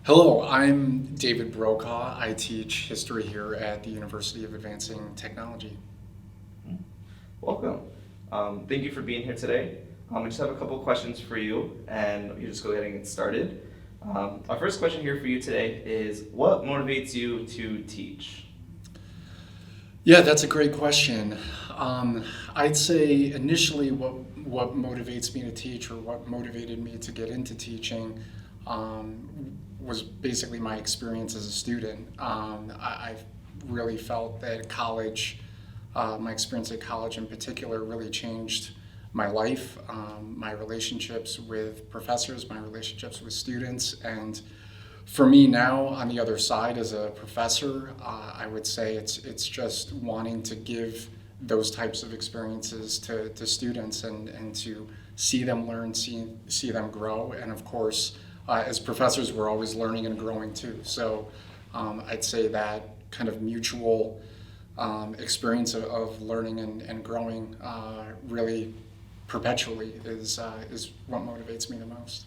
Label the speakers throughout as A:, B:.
A: Hello, I'm David Brokaw. I teach history here at the University of Advancing Technology.
B: Welcome. Thank you for being here today. I just have a couple questions for you, and you just go ahead and get started. Our first question here for you today is, what motivates you to teach?
A: Yeah, that's a great question. I'd say initially what motivates me to teach or what motivated me to get into teaching was basically my experience as a student. I've really felt that college, my experience at college in particular, really changed my life, my relationships with professors, my relationships with students, and for me now, on the other side as a professor, I would say it's just wanting to give those types of experiences to students and to see them learn, see them grow, and of course, as professors, we're always learning and growing too. So I'd say that kind of mutual experience of learning and growing really perpetually is what motivates me the most.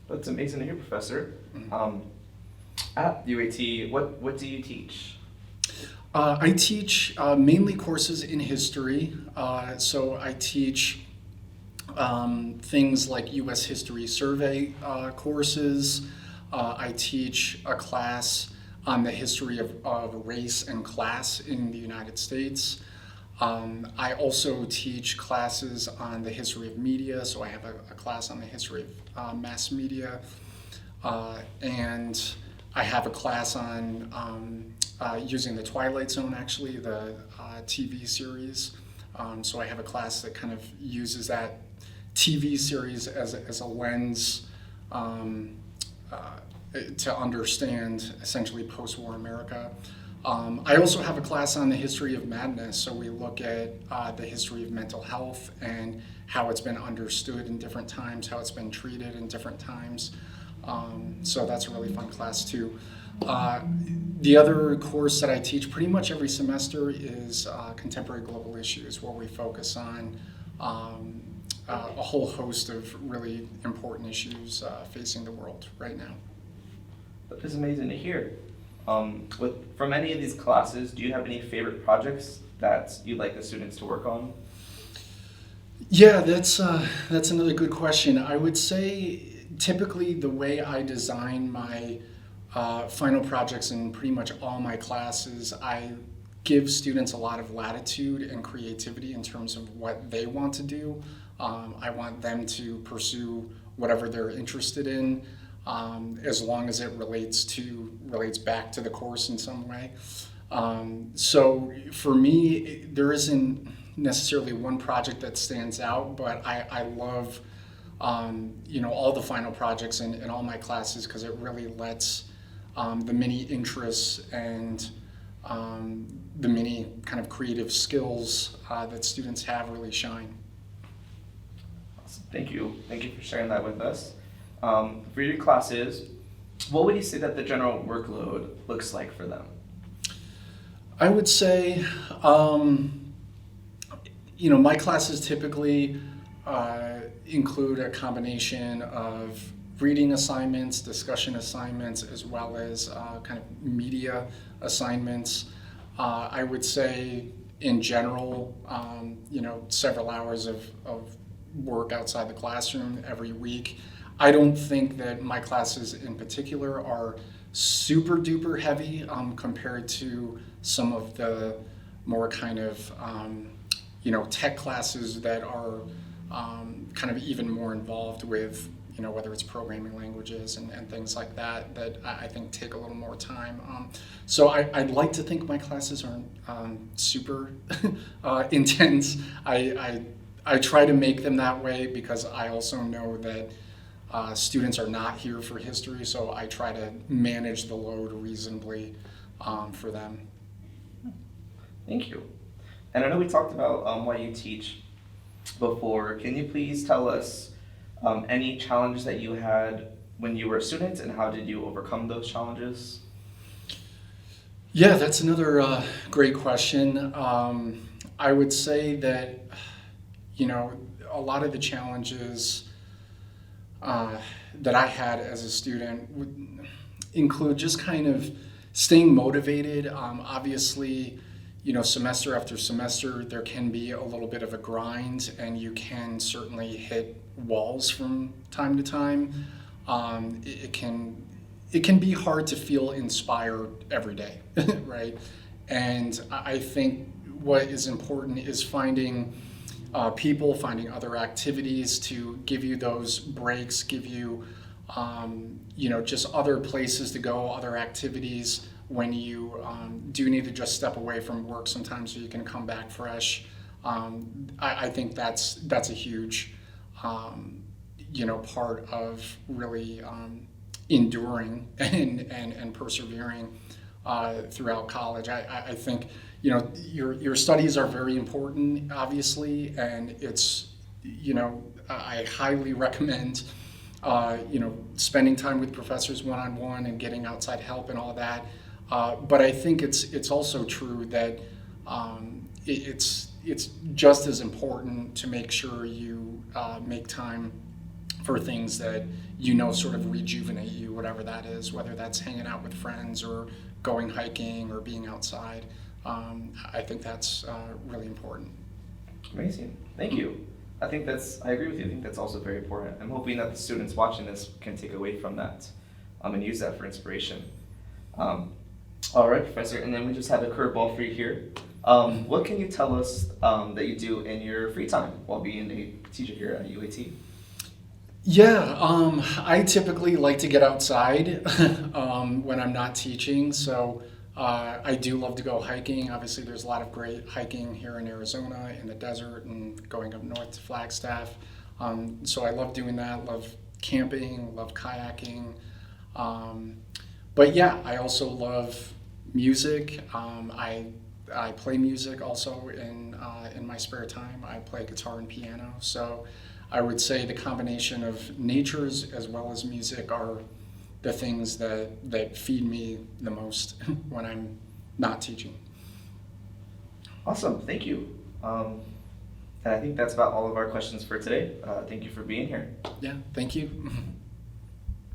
B: That's amazing to hear, Professor.
A: Mhm.
B: At UAT, what do you teach?
A: I teach mainly courses in history. So I teach things like U.S. History Survey courses. I teach a class on the history of race and class in the United States. I also teach classes on the history of media, so I have a class on the history of mass media, and I have a class on using the Twilight Zone, actually, the TV series. So I have a class that kind of uses that TV series as a lens to understand essentially post-war America. I also have a class on the history of madness, so we look at the history of mental health and how it's been understood in different times, how it's been treated in different times. So that's a really fun class too. The other course that I teach pretty much every semester is contemporary global issues, where we focus on a whole host of really important issues facing the world right now.
B: That is amazing to hear. From any of these classes, do you have any favorite projects that you'd like the students to work on?
A: Yeah, that's another good question. I would say typically the way I design my final projects in pretty much all my classes, I give students a lot of latitude and creativity in terms of what they want to do. I want them to pursue whatever they're interested in, as long as it relates back to the course in some way. So for me, there isn't necessarily one project that stands out, but I love all the final projects in all my classes because it really lets the many interests and the many kind of creative skills that students have really shine.
B: Awesome. Thank you. Thank you for sharing that with us. For your classes, what would you say that the general workload looks like for them?
A: I would say, my classes typically include a combination of reading assignments, discussion assignments, as well as kind of media assignments. I would say, in general, several hours of work outside the classroom every week. I don't think that my classes in particular are super duper heavy compared to some of the more kind of tech classes that are kind of even more involved with whether it's programming languages and things like that I think take a little more time. So I'd like to think my classes aren't super intense. I try to make them that way because I also know that students are not here for history, so I try to manage the load reasonably for them.
B: Thank you. And I know we talked about why you teach before. Can you please tell us any challenge that you had when you were a student and how did you overcome those challenges?
A: Yeah, that's another great question. I would say that, a lot of the challenges that I had as a student would include just kind of staying motivated. Obviously, semester after semester, there can be a little bit of a grind, and you can certainly hit walls from time to time. It can be hard to feel inspired every day, right? And I think what is important is finding people, finding other activities to give you those breaks, give you, just other places to go, other activities when you do need to just step away from work sometimes so you can come back fresh. I think that's a huge, part of really enduring and persevering throughout college. I think your studies are very important, obviously, and it's I highly recommend spending time with professors one-on-one and getting outside help and all that. But I think it's also true that it's just as important to make sure you make time for things that sort of rejuvenate you, whatever that is, whether that's hanging out with friends or going hiking or being outside. I think that's really important.
B: Amazing. Thank you. I agree with you. I think that's also very important. I'm hoping that the students watching this can take away from that and use that for inspiration. All right, Professor, and then we just have a curveball for you here. What can you tell us that you do in your free time while being a teacher here at UAT?
A: Yeah, I typically like to get outside when I'm not teaching. So I do love to go hiking. Obviously, there's a lot of great hiking here in Arizona in the desert and going up north to Flagstaff. So I love doing that, love camping, love kayaking. But yeah, I also love music. I play music also in my spare time. I play guitar and piano. So I would say the combination of natures as well as music are the things that feed me the most when I'm not teaching.
B: Awesome, thank you. And I think that's about all of our questions for today. Thank you for being here.
A: Yeah, thank you.